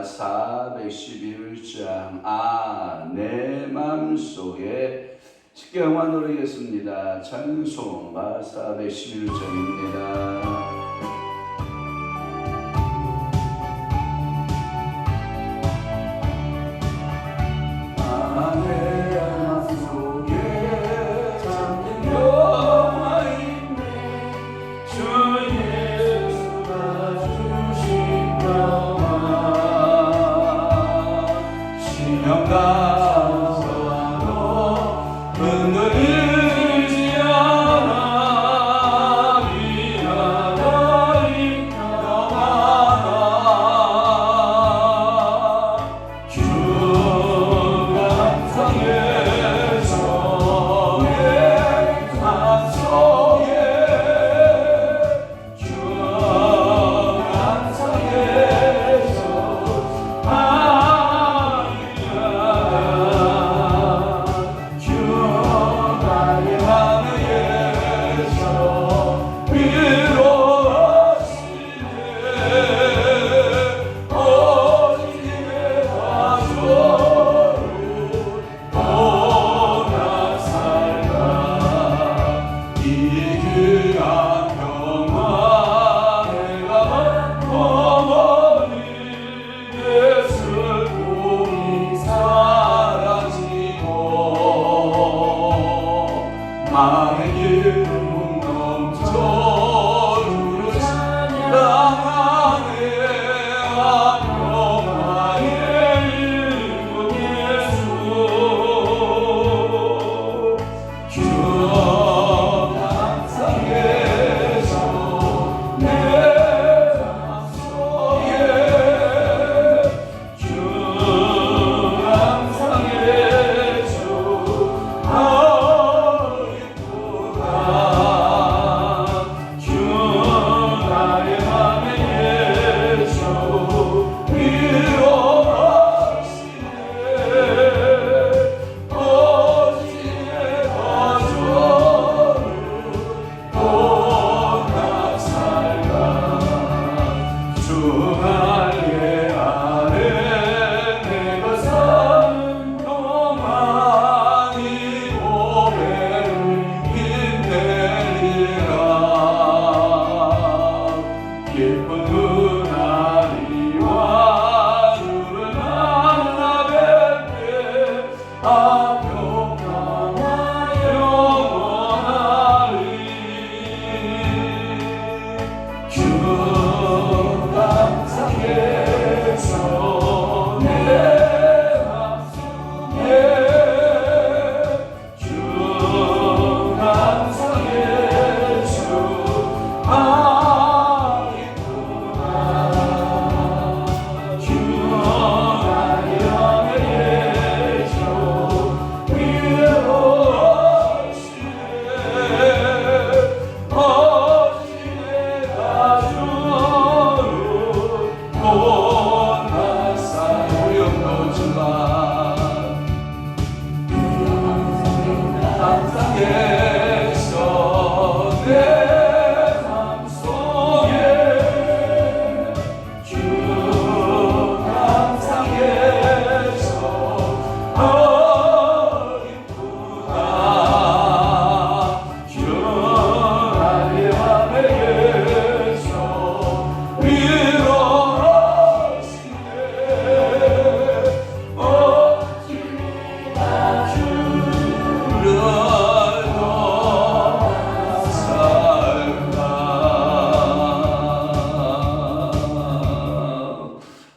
찬송가 411장 내 맘속에 직경화 노래겠습니다. 찬송가 411장입니다.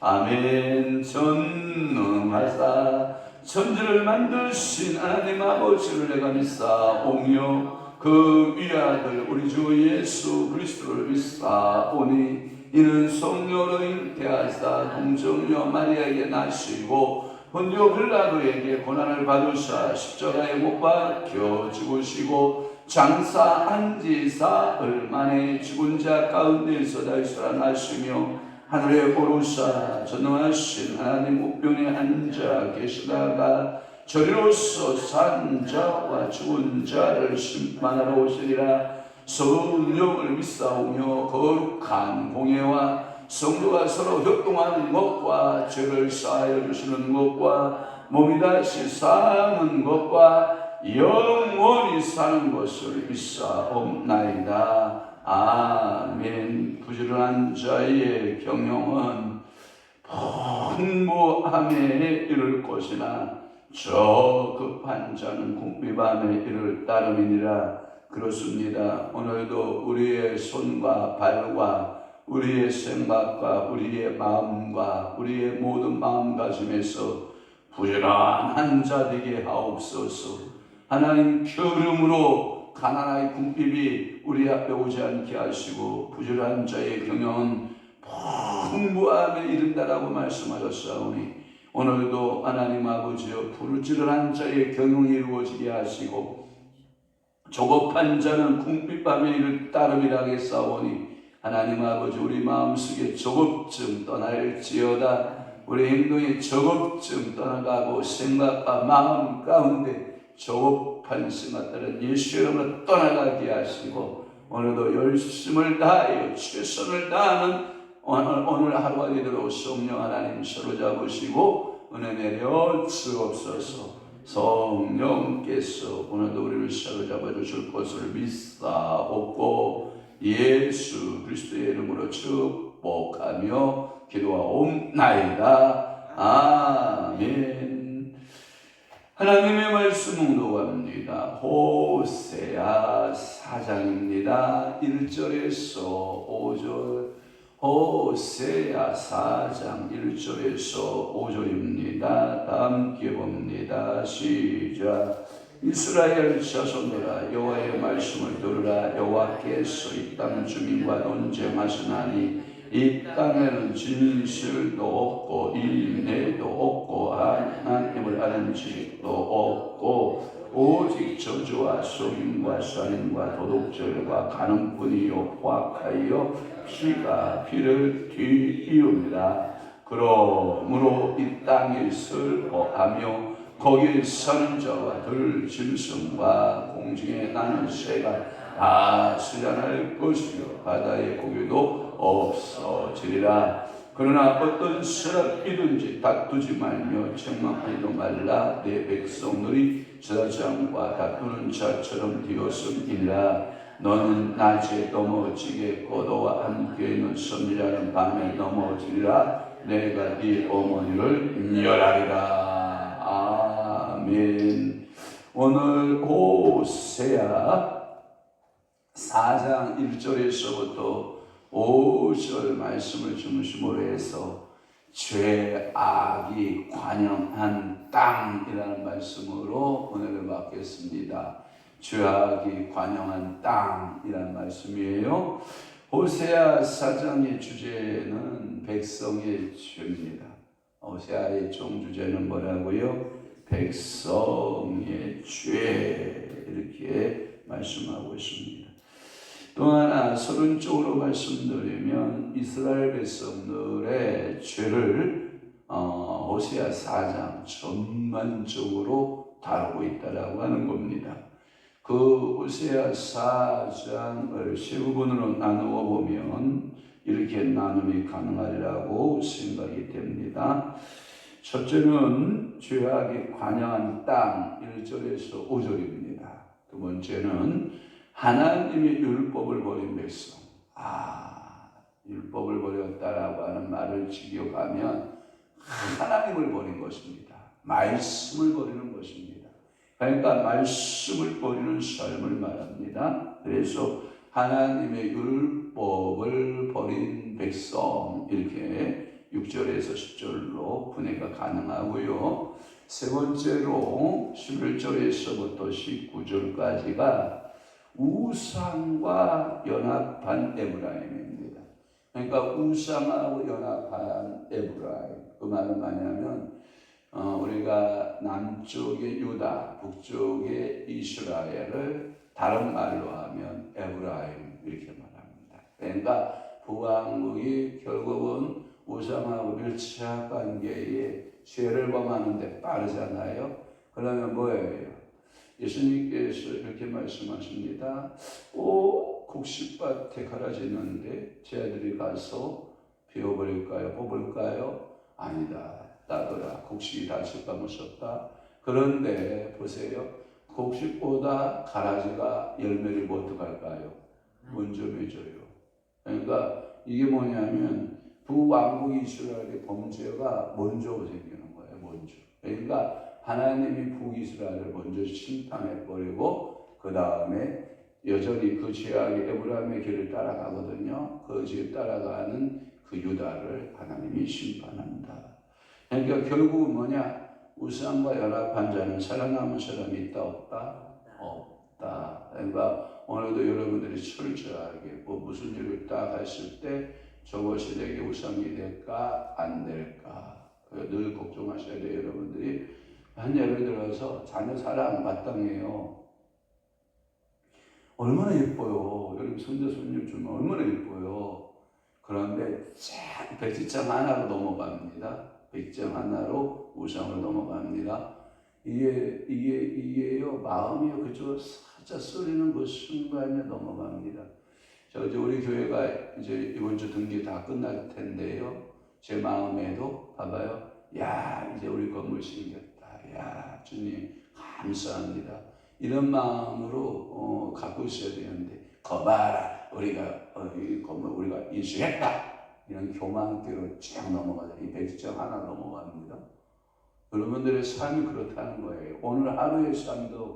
아멘. 전능하사 천지를 만드신 하나님 아버지를 내가 믿사오며 그 위아들 우리 주 예수 그리스도를 믿사오니 이는 성령으로 잉태하사 동정녀 마리아에게 나시고 본디오 빌라도에게 고난을 받으사 십자가에 못 박혀 죽으시고 장사한 지 사흘 만에 죽은 자 가운데서 다시 살아나시며 하늘에 오르사 전능하신 하나님 우편에 앉아 계시다가 저리로서 산 자와 죽은 자를 심판하러 오시리라. 성령을 믿사오며 거룩한 공예와 성도가 서로 협동하는 것과 죄를 사하여 주시는 것과 몸이 다시 사는 것과 영원히 사는 것을 믿사옵나이다. 아멘. 부지런한 자의 경영은 풍부함에 이를 것이나 저 급한 자는 궁핍함에 이를 따름이니라. 그렇습니다. 오늘도 우리의 손과 발과 우리의 생각과 우리의 마음과 우리의 모든 마음가짐에서 부지런한 자 되게 하옵소서. 하나님 기름으로 가난의 궁핍이 우리 앞에 오지 않게 하시고 부지런한 자의 경영은 풍부함에 이른다라고 말씀하셨사오니 오늘도 하나님 아버지여 부지런한 자의 경영이 이루어지게 하시고 조급한 자는 궁핍함에 이를 따름이라 하겠사오니 하나님 아버지 우리 마음속에 조급증 떠날지어다. 우리 행동에 조급증 떠나가고 생각과 마음 가운데 조급한 생각들은 예수 이름으로 떠나가게 하시고 오늘도 열심을 다하여 최선을 다하는 오늘 하루가 되도록 성령 하나님 사로잡으시고 은혜 내려 주옵소서. 성령께서 오늘도 우리를 사로잡아 주실 것을 믿사옵고 예수 그리스도의 이름으로 축복하며 기도하옵나이다. 아멘. 하나님의 말씀 묵독합니다. 호세아 4장입니다. 1절에서 5절. 호세아 4장 1절에서 5절입니다. 다 함께 봅니다. 시작. 이스라엘 자손들아 여호와의 말씀을 들으라. 여호와께서 이 땅 주민과 논쟁하시나니 이 땅에는 진실도 없고 인내도 없고 하나님을 아는 지식도 없고 오직 저주와 속임과 살인과 도둑질과 간음뿐이요 포악하여 피가 피를 뒤이옵니다. 그러므로 이 땅이 슬퍼하며 거기에 사는 자와 들 짐승과 공중에 나는 새가 다 수잔할 것이요 바다의 고기도 없어지리라. 그러나 어떤 사람이든지 다투지 말며 책망하지도 말라. 내 백성들이 저장과 다투는 자처럼 되었음이라. 너는 낮에 넘어지게 고도와 함께 있는 선지자는 밤에 넘어지리라. 내가 네 어머니를 멸하리라. 아멘. 오늘 호세아 4장 1절에서부터 5절 말씀을 중심으로 해서 죄악이 관영한 땅이라는 말씀으로 은혜를 받겠습니다. 죄악이 관영한 땅이라는 말씀이에요. 호세아 4장의 주제는 백성의 죄입니다. 호세아의 종주제는 뭐라고요? 백성의 죄 이렇게 말씀하고 있습니다. 또 하나 서론적으로 말씀드리면 이스라엘 백성들의 죄를 호세아 4장 전반적으로 다루고 있다라고 하는 겁니다. 그 호세아 4장을 세 부분으로 나누어 보면 이렇게 나눔이 가능하리라고 생각이 됩니다. 첫째는 죄악이 관영한 땅 1절에서 5절입니다. 두 번째는 하나님의 율법을 버린 백성. 율법을 버렸다라고 하는 말을 직역하면 하나님을 버린 것입니다. 말씀을 버리는 것입니다. 그러니까 말씀을 버리는 삶을 말합니다. 그래서 하나님의 율법을 버린 백성 이렇게 6절에서 10절로 분해가 가능하고요. 세 번째로 11절에서부터 19절까지가 우상과 연합한 에브라임입니다. 그러니까 우상하고 연합한 에브라임. 그 말은 뭐냐면 우리가 남쪽의 유다, 북쪽의 이스라엘을 다른 말로 하면 에브라임 이렇게 말합니다. 그러니까 북왕국이 결국은 우상하고 밀착 관계에 죄를 범하는데 빠르잖아요. 그러면 뭐예요? 예수님께서 이렇게 말씀하십니다. 국시밭에 가라지는데 제 아들이 가서 베어버릴까요? 뽑을까요? 아니다. 따더라. 곡식이 다칠까 무섭다. 그런데 보세요. 곡식보다 가라지가 열매를 뭐 어떡할까요? 먼저 맺어요. 그러니까 이게 뭐냐면 부왕국 이스라엘의 범죄가 먼저 생기는 거예요. 먼저. 그러니까 하나님이 북이스라엘을 먼저 심판해버리고 그 다음에 여전히 그 죄악의 에브라임의 길을 따라가거든요. 그 길 따라가는 그 유다를 하나님이 심판한다. 그러니까 결국은 뭐냐? 우상과 연합한 자는 살아남은 사람이 있다 없다? 없다. 그러니까 오늘도 여러분들이 철저하게 무슨 일을 딱 했을 때 저것이 내게 우상이 될까 안 될까 늘 걱정하셔야 돼요. 여러분들이 한 예를 들어서 자녀 사랑 마땅해요. 얼마나 예뻐요. 여러분 손자 손님 주면 얼마나 예뻐요. 그런데 쫙 백지장 하나로 넘어갑니다. 백지장 하나로 우상을 넘어갑니다. 이게요 마음이요 그저 살짝 쏠리는 그 순간에 넘어갑니다. 저 이제 우리 교회가 이제 이번 주 등기 다 끝날 텐데요. 제 마음에도 봐봐요. 야 이제 우리 건물 생겼다. 야 주님 감사합니다. 이런 마음으로 갖고 있어야 되는데 거봐라 우리가 이 건물 우리가 인수했다 이런 교만기로 쫙 넘어가자. 이 백지장 하나 넘어갑니다. 여러분들의 삶이 그렇다는 거예요. 오늘 하루의 삶도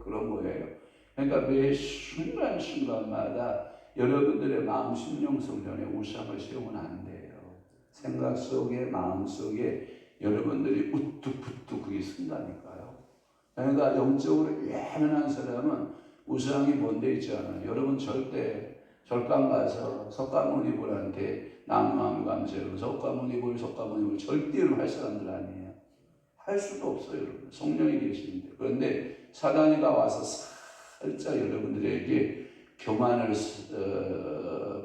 그런 거예요. 그러니까 매 순간순간마다 여러분들의 마음 심령 성전에 우상을 세우면 안 돼요. 생각 속에 마음 속에 여러분들이 우뚝부뚝 그게 쓴다니까요. 그러니까 영적으로 예민한 사람은 우상이 뭔데 있지 않아요. 여러분 절대 절강 가서 석가모니불한테 나무함 감세로 석가모니불 절대로 할 사람들 아니에요. 할 수도 없어요. 여러분. 성령이 계시는데. 그런데 사단이가 와서 살짝 여러분들에게 교만을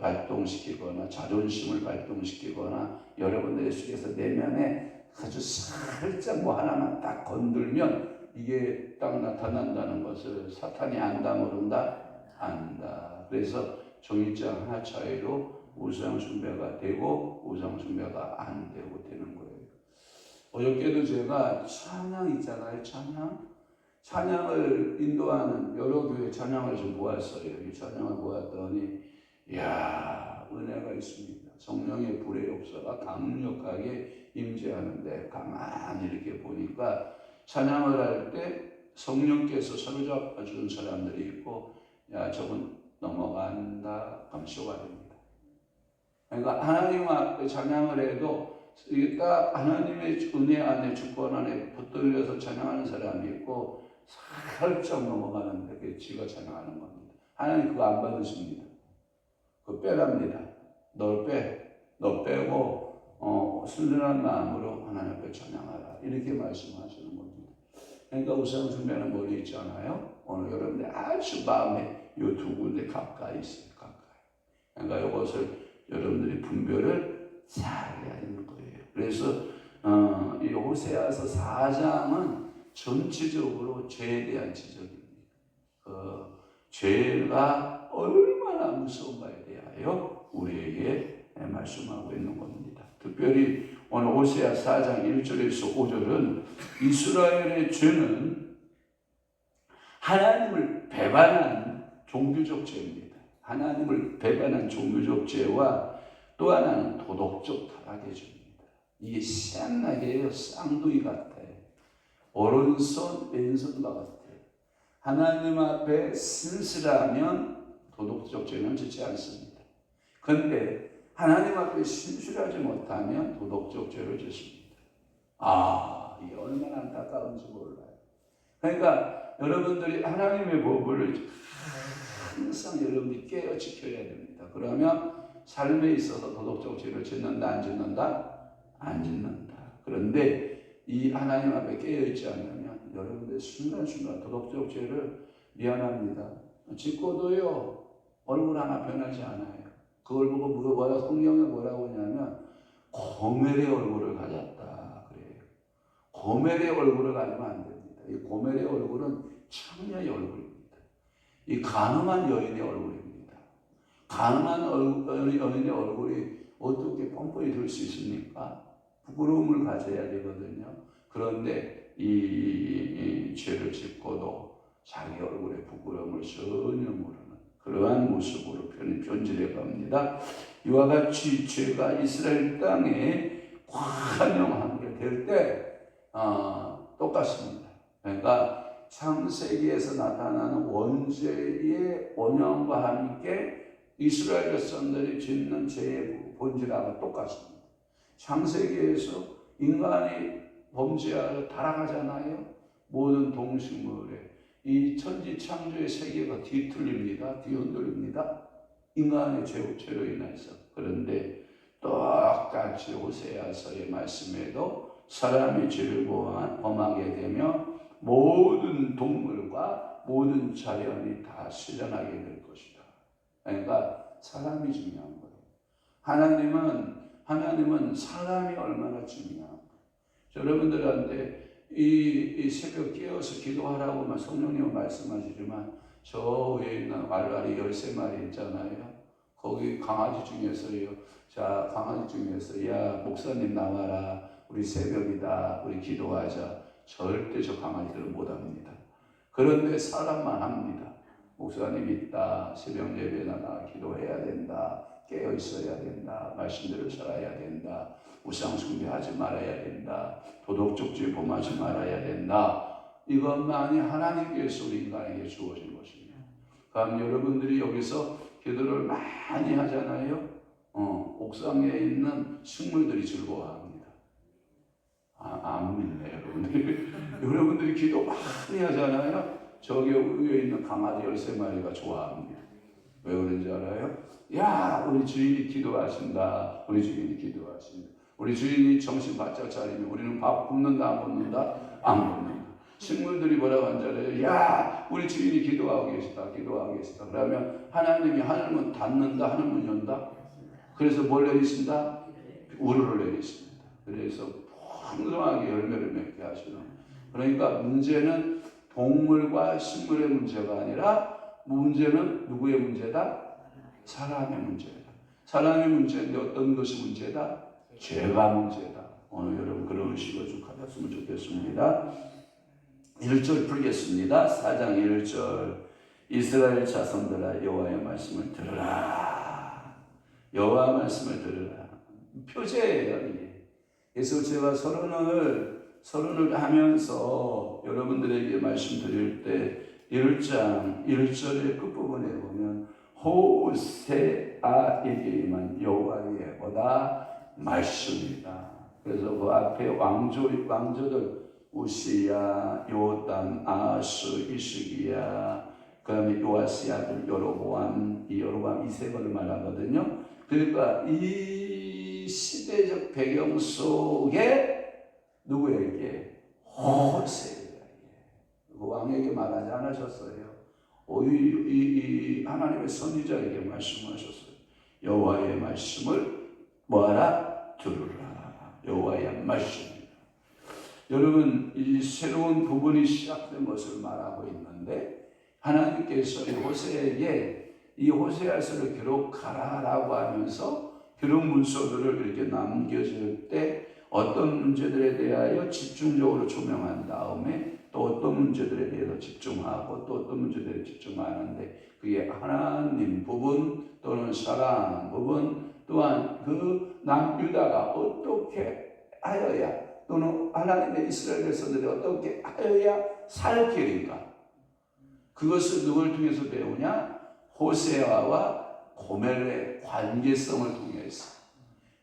발동시키거나 자존심을 발동시키거나 여러분들의 속에서 내면에 아주 살짝 뭐 하나만 딱 건들면 이게 딱 나타난다는 것을 사탄이 안다 모른다? 안다. 그래서 종이장 하나 차이로 우상 숭배가 되고 우상 숭배가 안 되고 되는 거예요. 어저께도 제가 찬양 있잖아요. 찬양을 인도하는 여러 교회 찬양을 좀 모았어요. 이 찬양을 모았더니 이야 은혜가 있습니다. 성령의 불의 역사가 강력하게 임재하는데 가만히 이렇게 보니까 찬양을 할 때 성령께서 사로잡아 주는 사람들이 있고 야 저분 넘어간다 하면 쇼가 됩니다. 그러니까 하나님 앞에 찬양을 해도 이게 딱 하나님의 은혜 안에 주권 안에 붙들려서 찬양하는 사람이 있고 살짝 넘어가는데 그게 지가 찬양하는 겁니다. 하나님 그거 안 받으십니다. 그거 빼랍니다. 너 빼고 순전한 마음으로 하나님 앞에 찬양하라 이렇게 말씀하시는 겁니다. 그러니까 우상 숭배는 멀리 있잖아요. 오늘 여러분들 아주 마음에 이 두 군데 가까이 있어요. 가까이. 그러니까 이것을 여러분들이 분별을 잘 해야 되는 거예요. 그래서 이 호세아서 4장은 전체적으로 죄에 대한 지적입니다. 죄가 얼마나 무서운가에 대하여 우리에게 말씀하고 있는 겁니다. 특별히 오늘 호세아 4장 1절에서 5절은 이스라엘의 죄는 하나님을 배반한 종교적 죄입니다. 하나님을 배반한 종교적 죄와 또 하나는 도덕적 타락의 죄입니다. 이게 희한하게 쌍둥이 같아요. 오른손 왼손과 같아요. 하나님 앞에 신실하면 도덕적 죄는 짓지 않습니다. 그런데 하나님 앞에 신실하지 못하면 도덕적 죄를 짓습니다. 이게 얼마나 안타까운지 몰라요. 그러니까 여러분들이 하나님의 법을 항상 여러분들이 깨어 지켜야 됩니다. 그러면 삶에 있어서 도덕적 죄를 짓는다 안 짓는다? 안 짓는다. 그런데 이 하나님 앞에 깨어있지 않으면 여러분들 순간순간 도덕적 죄를 미안합니다. 짓고도요 얼굴 하나 변하지 않아요. 그걸 보고 성경에 뭐라고 하냐면 고멜의 얼굴을 가졌다 그래요. 고멜의 얼굴을 가지면 안 됩니다. 이 고멜의 얼굴은 처녀의 얼굴입니다. 이 가늠한 여인의 얼굴입니다. 가늠한 여인의 얼굴이 어떻게 뻔뻔히 들 수 있습니까? 부끄러움을 가져야 되거든요. 그런데 이 죄를 짓고도 자기 얼굴에 부끄러움을 전혀 모르는 그러한 모습으로 변질해 갑니다. 이와 같이 죄가 이스라엘 땅에 관영하게 될 때 똑같습니다. 그러니까 창세기에서 나타나는 원죄의 원형과 함께 이스라엘 백성들이 짓는 죄의 본질하고 똑같습니다. 창세기에서 인간이 범죄하여 타락하잖아요. 모든 동식물에 이 천지 창조의 세계가 뒤틀립니다. 뒤흔들립니다. 인간의 죄로 인해서. 그런데 똑같이 호세아서의 말씀에도 사람이 죄를 범하게 되면 모든 동물과 모든 자연이 다 실현하게 될 것이다. 그러니까 사람이 중요한 거예요. 하나님은 사람이 얼마나 중요한가. 여러분들한테 이 새벽 깨어서 기도하라고만 성령님은 말씀하시지만 저 위에 있는 알라리 13마리 있잖아요. 거기 강아지 중에서요. 자, 강아지 중에서 야 목사님 나와라. 우리 새벽이다. 우리 기도하자. 절대 저 강아지들은 못합니다. 그런데 사람만 합니다. 목사님 있다. 새벽 예배나 나 기도해야 된다. 깨어 있어야 된다. 말씀대로 살아야 된다. 우상 숭배하지 말아야 된다. 도덕적 죄 범하지 말아야 된다. 이것만이 하나님께서 우리 인간에게 주어진 것입니다. 그럼 여러분들이 여기서 기도를 많이 하잖아요. 옥상에 있는 식물들이 즐거워합니다. 안 믿네 여러분들이. 여러분들이 기도 많이 하잖아요. 저기 위에 있는 강아지 13마리가 좋아합니다. 왜 그런지 알아요? 야, 우리 주인이 기도하신다. 우리 주인이 기도하신다. 우리 주인이 정신 바짝 차리면 우리는 밥 굶는다 안 굶는다? 안 굶는다. 식물들이 뭐라고 하는지 알아요? 야, 우리 주인이 기도하고 계시다. 기도하고 계시다. 그러면 하나님이 하늘문 닫는다. 하늘문 연다. 그래서 뭘 내리신다? 우르를 내리십니다. 그래서 풍성하게 열매를 맺게 하시는. 그러니까 문제는 동물과 식물의 문제가 아니라 문제는 누구의 문제다? 사람의 문제다. 사람의 문제인데 어떤 것이 문제다? 죄가 문제다. 오늘 여러분 그런 의식을 좀 가졌으면 좋겠습니다. 1절 풀겠습니다. 4장 1절 이스라엘 자손들아 여호와의 말씀을 들으라. 여호와 말씀을 들으라. 표제예요. 이게. 그래서 제가 서론을 하면서 여러분들에게 말씀드릴 때 1장 1절의 끝부분에 보면 호세아에게만 여호와의 뭐다? 말씀이다. 그래서 그 앞에 왕조들 우시야, 요담, 아하스, 이스기야, 그 다음에 요아스의 아들 여로보암, 이 여로보암 이 세 번을 말하거든요. 그러니까 이 시대적 배경 속에 누구에게? 호세에게. 그 왕에게 말하지 않으셨어요. 이 하나님의 선지자에게 말씀하셨어요. 여호와의 말씀을 뭐하라? 들으라. 여호와의 말씀. 여러분, 이 새로운 부분이 시작된 것을 말하고 있는데 하나님께서 호세에게 이 호세아서를 기록하라라고 하면서 기록 문서들을 이렇게 남겨줄 때 어떤 문제들에 대하여 집중적으로 조명한 다음에 또 어떤 문제들에 대해서 집중하고 또 어떤 문제들에 집중하는데 그게 하나님 부분 또는 사랑 부분 또한 그 남유다가 어떻게 하여야 또는 하나님의 이스라엘 백성들이 어떻게 하여야 살 길인가? 그것을 누굴 통해서 배우냐? 호세아와 고멜의 관계성을 통해서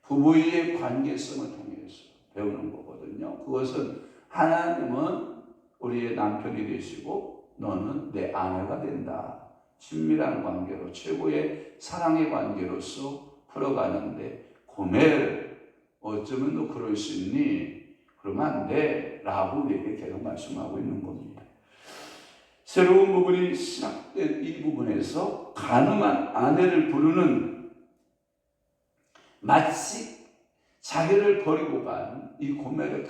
부부의 관계성을 통해서 배우는 거거든요. 그것은 하나님은 우리의 남편이 되시고 너는 내 아내가 된다. 친밀한 관계로 최고의 사랑의 관계로서 풀어가는데 고멜 어쩌면 너 그럴 수 있니? 그러면 안 돼 라고 우리에게 계속 말씀하고 있는 겁니다. 새로운 부분이 시작된 이 부분에서 가늠한 아내를 부르는 마치 자기를 버리고 간 이 고멜을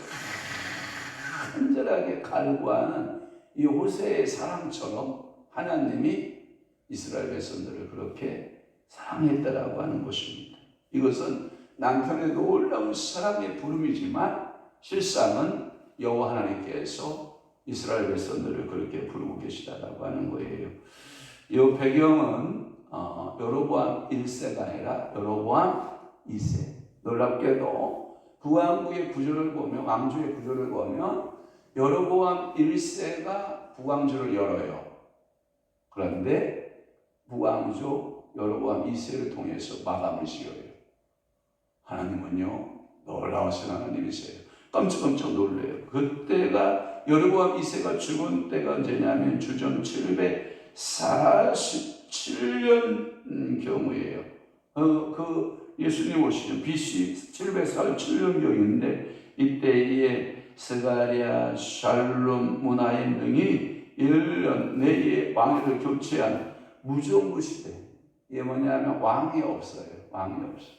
간절하게 갈구하는 이 호세의 사랑처럼 하나님이 이스라엘 백성들을 그렇게 사랑했다라고 하는 것입니다. 이것은 남편의 놀라운 사랑의 부름이지만 실상은 여호와 하나님께서 이스라엘 백성들을 그렇게 부르고 계시다라고 하는 거예요. 이 배경은 여로보암 1세가 아니라 여로보암 2세. 놀랍게도 북왕국의 구조를 보면, 왕조의 구조를 보면 여로보암 1세가 북왕조를 열어요. 그런데 북왕조 여로보암 2세를 통해서 마감을 지어요. 하나님은요, 놀라우신 하나님이세요. 깜짝깜짝 놀래요. 그때가 여로보암 2세가 죽은 때가 언제냐면 주전 747년 경우예요. 그 예수님 오시죠. BC 747년경인데 이때에 스가랴, 샬롬, 무나임 등이 1년 내에 왕위를 교체한 무정부 시대. 이게 뭐냐면 왕이 없어요. 왕이 없어요.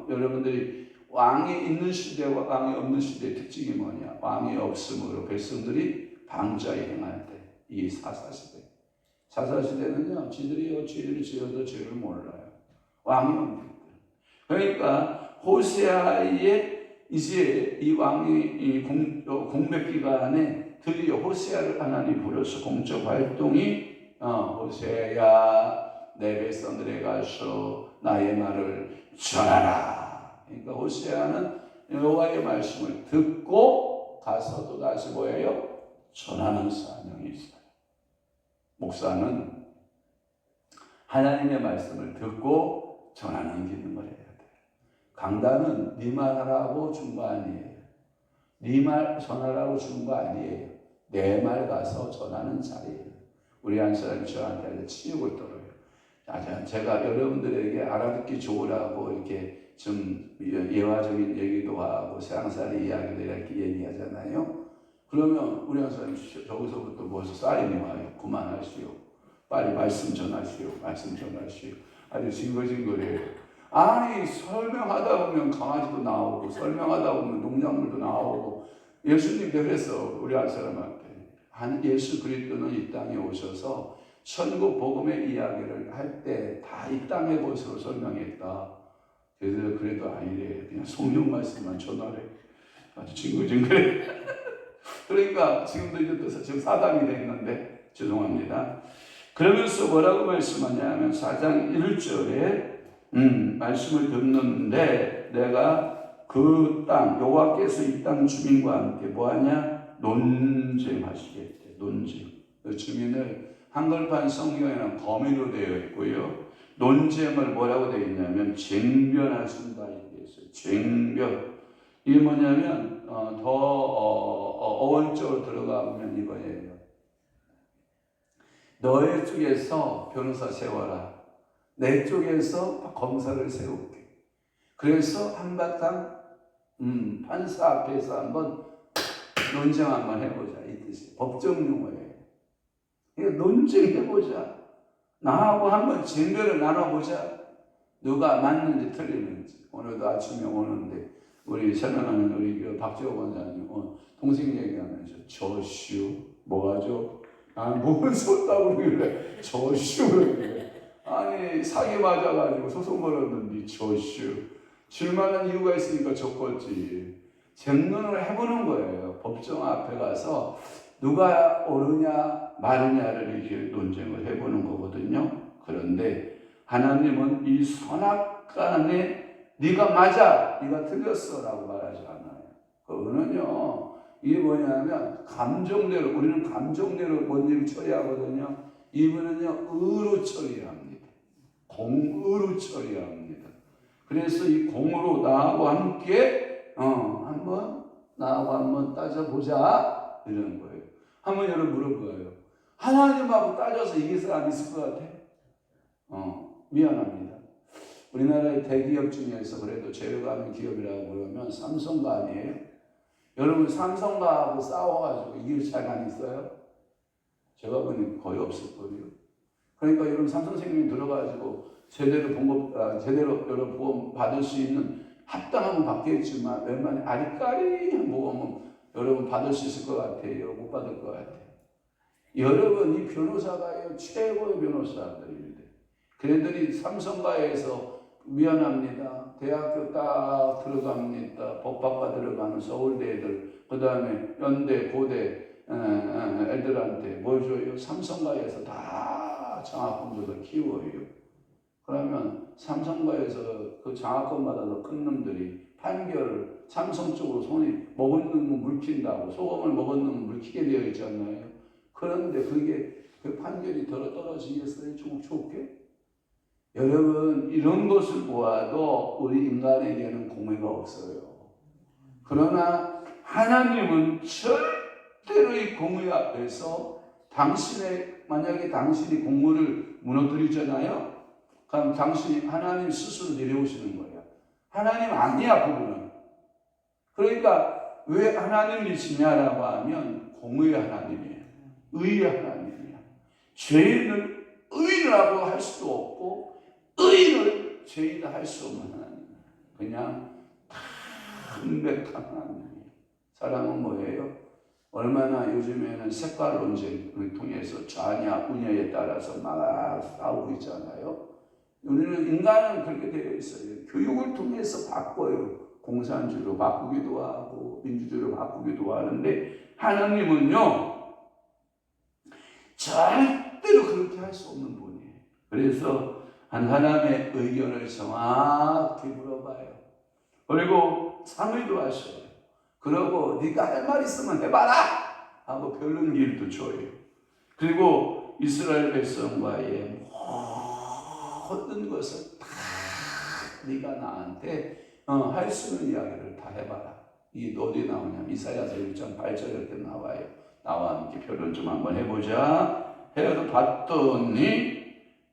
여러분들이 왕이 있는 시대와 왕이 없는 시대의 특징이 뭐냐? 왕이 없으므로 백성들이 방자에 행할 때, 이 사사시대. 사사시대는요, 지들이 죄를 지어도 죄를 몰라요. 왕이 없는 때. 그러니까 호세아의 이제 이 왕이 공백 기간에 드디어 호세아를 하나님 부려서 공적 활동이 호세아야 내 백성들에 가서 나의 말을 전하라. 그러니까 호세아는 여호와의 말씀을 듣고 가서 또 다시 뭐예요? 전하는 사명이 있어요. 목사는 하나님의 말씀을 듣고 전하는 기능을 해야 돼요. 강단은 네 말하라고 준 거 아니에요. 네 말 전하라고 준 거 아니에요. 내 말 가서 전하는 자리예요. 우리 한 사람이 저한테 치욕을 떨어요. 제가 여러분들에게 알아듣기 좋으라고 이렇게 좀 예화적인 얘기도 하고 세상살이 이야기도 이렇게 얘기하잖아요. 그러면 우리 한 사람이 저기서부터 벌써 사인이 와요. 그만하시오. 빨리 말씀 전하시오. 말씀 전하시오. 아주 징글징글해요. 아니 설명하다 보면 강아지도 나오고 설명하다 보면 농작물도 나오고 예수님이 그래서 우리 한 사람한테 예수 그리스도는 이 땅에 오셔서 천국 복음의 이야기를 할 때 다 이 땅의 것으로 설명했다. 그래도 아니래. 그냥 성경 말씀만 전하래. 아주 징글징글해. 그러니까 지금도 이제 또 지금 사담이 됐는데 죄송합니다. 그러면서 뭐라고 말씀하냐면 4장 1절에 말씀을 듣는데 내가 그 땅 여호와께서 이 땅 주민과 함께 뭐하냐? 논쟁하시겠대. 논쟁. 그 주민을 한글판 성경에는 범위로 되어 있고요. 논쟁을 뭐라고 되어 있냐면 쟁변하신다 이렇게 있어요. 쟁변. 이게 뭐냐면 어원적으로 들어가 보면 이거예요. 너의 쪽에서 변호사 세워라. 내 쪽에서 검사를 세울게. 그래서 한바탕 판사 앞에서 한번 논쟁 한번 해보자 이 뜻이에요. 법정 용어예요. 논쟁해보자. 나하고 한번 쟁변을 나눠보자. 누가 맞는지 틀리는지. 오늘도 아침에 오는데 우리 설명하는 우리 박지호 권사님 동생 얘기하면서 저슈 뭐가죠? 뭔 썼다고 그러길래 저슈 그러길래 아니 사기 맞아가지고 소송 걸었는데 저슈 질만한 이유가 있으니까 졌겠지. 쟁론을 해보는 거예요. 법정 앞에 가서 누가 옳으냐 마르냐를 이렇게 논쟁을 해보는 거거든요. 그런데 하나님은 이 선악간에 네가 맞아, 네가 틀렸어 라고 말하지 않아요. 그거는요, 이게 뭐냐면 감정대로, 우리는 감정대로 뭔 처리하거든요. 이분은요 의로 처리합니다. 공의로 처리합니다. 그래서 이 공으로 나하고 함께 나하고 한번 따져보자 이러는 거예요. 한번 여러분 물어봐요. 하나님하고 따져서 이길 사람 있을 것 같아? 미안합니다. 우리나라의 대기업 중에서 그래도 제일가는 기업이라고 그러면 삼성가 아니에요? 여러분 삼성가하고 싸워가지고 이길 자가 있어요? 제가 보니 거의 없을 거예요. 그러니까 여러분 삼성생명이 들어가지고 제대로 여러분 보험 받을 수 있는 합당한 건 받겠지만 웬만한 아리까리한 보험은 여러분 받을 수 있을 것 같아요? 못 받을 것 같아요? 여러분 이 변호사가 최고의 변호사들입니다. 걔네들이 삼성가에서 미안합니다. 대학교 딱 들어갑니다. 법학과 들어가는 서울대 애들, 그 다음에 연대, 고대 애들한테 뭘 줘요? 삼성가에서 다 장학금들을 키워요. 그러면 삼성가에서 그 장학금 받아서 큰 놈들이 판결을 삼성 쪽으로 손이 먹은 놈은 물킨다고, 소금을 먹은 놈은 물키게 되어 있잖아요. 그런데 그 판결이 떨어지겠어요? 좋게? 여러분, 이런 것을 보아도 우리 인간에게는 공의가 없어요. 그러나 하나님은 절대로 이 공의 앞에서 만약에 당신이 공의를 무너뜨리잖아요. 그럼 하나님 스스로 내려오시는 거예요. 하나님 아니야, 그분은. 그러니까 왜 하나님이시냐라고 하면 공의의 하나님이에요. 의의 하나님이야. 죄인을 의인이라고 할 수도 없고 의인을 죄인이라 할 수 없는 하나님. 그냥 담백한 하나님이에요. 사랑은 뭐예요? 얼마나 요즘에는 색깔 논쟁을 통해서 좌냐 우냐에 따라서 막 싸우고 있잖아요. 우리는 인간은 그렇게 되어 있어요. 교육을 통해서 바꿔요. 공산주의로 바꾸기도 하고 민주주의로 바꾸기도 하는데 하나님은요 절대로 그렇게 할 수 없는 분이에요. 그래서 한 사람의 의견을 정확히 물어봐요. 그리고 상의도 하셔요. 그러고 네가 할 말 있으면 해봐라 하고 별론 길도 줘요. 그리고 이스라엘 백성과의 모든 것을 다 네가 나한테 할 수 있는 이야기를 다 해봐라. 이게 어디 나오냐면 이사야서 1장 8절 이렇게 나와요. 나와 함께 표현 좀 한번 해보자. 해서 봤더니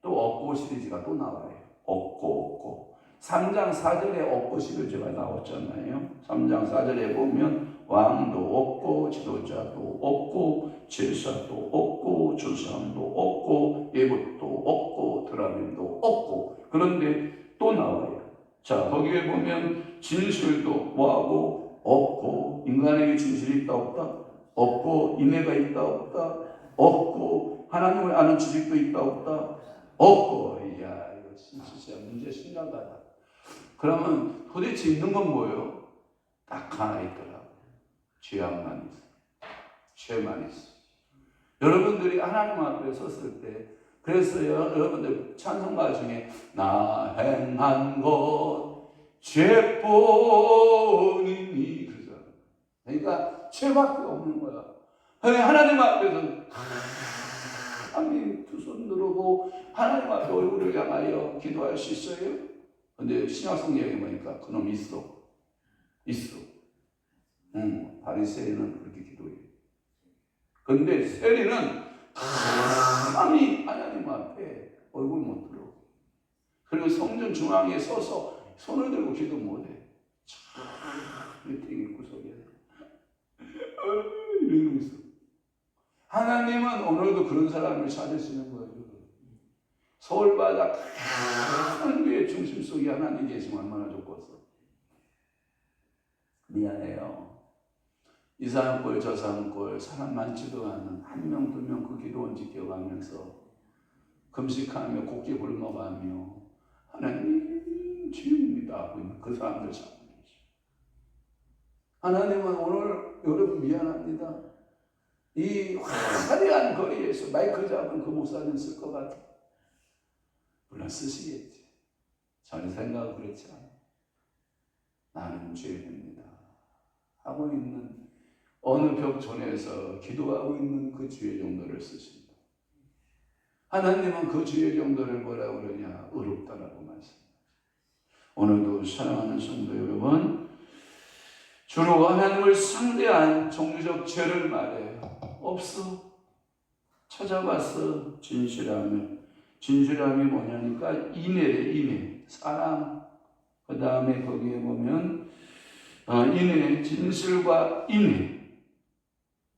또 업고 시리즈가 또 나와요. 업고 3장 4절에 업고 시리즈가 나왔잖아요. 3장 4절에 보면 왕도 없고 지도자도 없고 제사도 없고 주상도 없고 예복도 없고 드라빔도 없고. 그런데 또 나와요. 자, 거기에 보면 진실도 뭐하고 없고, 인간에게 진실이 있다 없다? 없고, 인애가 있다 없다? 없고, 하나님을 아는 지식도 있다 없다? 없고. 이야, 이거 진짜 문제 심각하다. 그러면 도대체 있는 건 뭐예요? 딱 하나 있더라고. 죄악만 있어. 죄만 있어. 여러분들이 하나님 앞에 섰을 때, 그래서 여러분들 찬송가 중에 나 행한 것 죄뿐이니 그러잖아요. 그러니까 죄밖에 없는 거야. 하나님 앞에서 하나님 두 손 들고 하나님 앞에 얼굴을 향하여 기도할 수 있어요? 근데 신약성 얘기 보니까 그놈 있어. 바리새인은 그렇게 기도해요. 근데 세리는 감히 하나님 앞에 얼굴 못 들어. 그리고 성전 중앙에 서서 손을 들고 기도 못해. 미팅이 구석에 이러고 있어. 하나님은 오늘도 그런 사람을 찾으시는 거예요. 서울바다 큰 류의 중심 속에 하나님 계시면 얼마나 좋겠어. 미안해요. 이 산골 저 산골 사람 많지도 않은 한 명 두 명 그 기도원 지켜가면서 금식하며 곡기 굶어가며 하나님 주입니다 하고 있는 그 사람들 찾고 계시죠. 하나님은 오늘 여러분 미안합니다. 이 화려한 거리에서 마이크 잡은 그 목사님 쓸 것 같아. 물론 쓰시겠지. 저는 생각은 그렇지 않아요. 나는 죄인입니다 하고 있는 어느 벽촌에서 기도하고 있는 그 주의 정도를 쓰십니다. 하나님은 그 주의 정도를 뭐라고 그러냐? 의롭다라고 말씀합니다. 오늘도 사랑하는 성도 여러분, 주로 하나님을 상대한 종교적 죄를 말해요. 없어. 찾아봤어. 진실함이 뭐냐니까 인애래. 인애. 사랑. 그 다음에 거기에 보면 인애, 진실과 인애.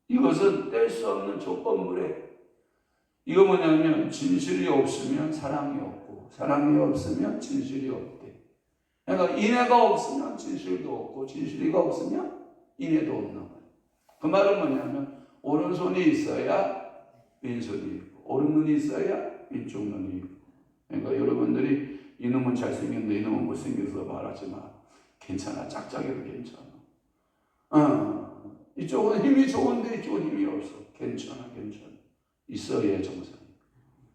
이것은 뗄 수 없는 조건물에 이거 뭐냐면 진실이 없으면 사랑이 없고 사랑이 없으면 진실이 없대. 그러니까 인애가 없으면 진실도 없고 진실이가 없으면 인애도 없는 거예요. 그 말은 뭐냐면 오른손이 있어야 왼손이 있고 오른눈이 있어야 왼쪽 눈이 있고. 그러니까 여러분들이 이놈은 잘생겼는데 이놈은 못생겨서 말하지 마. 괜찮아. 짝짝이도 괜찮아. 이쪽은 힘이 좋은데 이쪽은 힘이 없어. 괜찮아. 있어야 정상.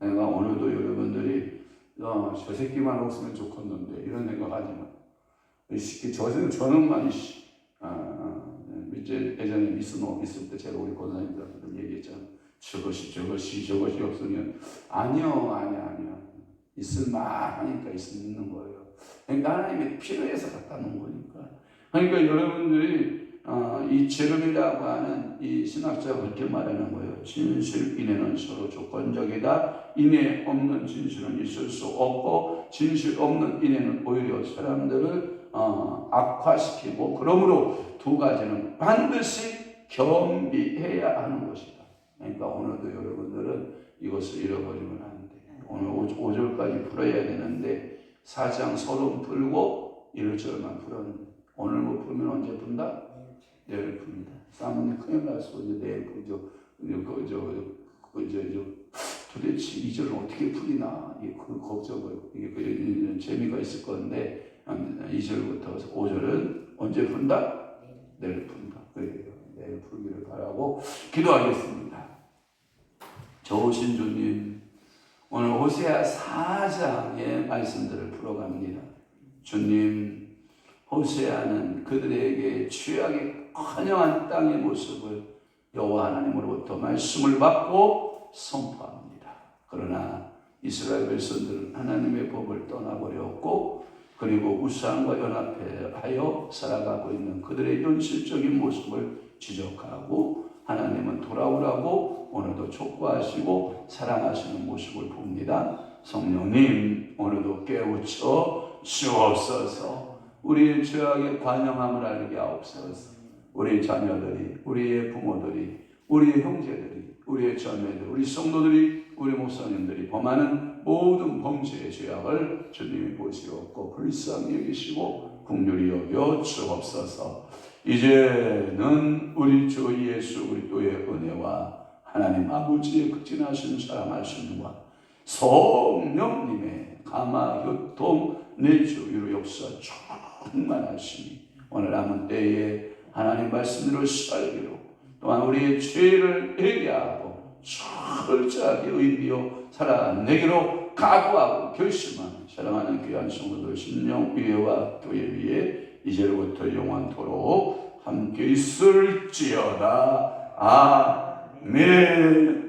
내가 오늘도 여러분들이 저 새끼만 없으면 좋겠는데 이런 생각하지 마. 이 새끼 저놈만 이제 예전에 미스노 있을 때 제가 우리 권사님들한테 얘기했잖아. 저것이 없으면 아니야. 있을 만하니까 있는 거예요. 그러니까 하나님이 필요해서 갖다 놓은 거니까. 그러니까 여러분들이 이 제름이라고 하는 이 신학자가 그렇게 말하는 거예요. 진실 인해는 서로 조건적이다. 인해 없는 진실은 있을 수 없고 진실 없는 인해는 오히려 사람들을 악화시키고 그러므로 두 가지는 반드시 겸비해야 하는 것이다. 그러니까 오늘도 여러분들은 이것을 잃어버리면 안 돼. 오늘 5절까지 풀어야 되는데 4장 서론 풀고 1절만 풀었는데 오늘 못 풀면 언제 푼다? 내일 풉니다. 사모님 큰일 났어. 이제 내일 풀죠. 도대체 2절은 어떻게 풀리나? 그 걱정을 이게 재미가 있을 건데 2절부터 5절은 언제 푼다? 내일 푼다. 그래요. 내일 풀기를 바라고 기도하겠습니다. 좋으신 주님, 오늘 호세아 4장의 말씀들을 풀어갑니다. 주님, 호세아는 그들에게 취하기 커녕한 땅의 모습을 여호와 하나님으로부터 말씀을 받고 선포합니다. 그러나 이스라엘 백성들은 하나님의 법을 떠나버렸고 그리고 우상과 연합하여 살아가고 있는 그들의 현실적인 모습을 지적하고 하나님은 돌아오라고 오늘도 촉구하시고 사랑하시는 모습을 봅니다. 성령님, 오늘도 깨우쳐 주옵소서. 우리의 죄악의 관영함을 알게 하옵소서. 우리 자녀들이, 우리의 부모들이, 우리의 형제들이, 우리의 자매들, 우리 성도들이, 우리 목사님들이 범하는 모든 범죄의 죄악을 주님이 보시옵고 불쌍히 여기시고 긍휼히 여겨 주옵소서. 이제는 우리 주 예수 그리스도의 은혜와 하나님 아버지의 극진하신 사랑하심과 성령님의 감화 교통 내주 위로 역사 충만하시니 오늘 남은 때에 하나님 말씀으로 살기로 또한 우리의 죄를 회개하고 철저하게 의미요 살아내기로 각오하고 결심하는 사랑하는 귀한 성도들 심령 위에와 교회 위에 이제로부터 영원토록 함께 있을지어다. 아멘.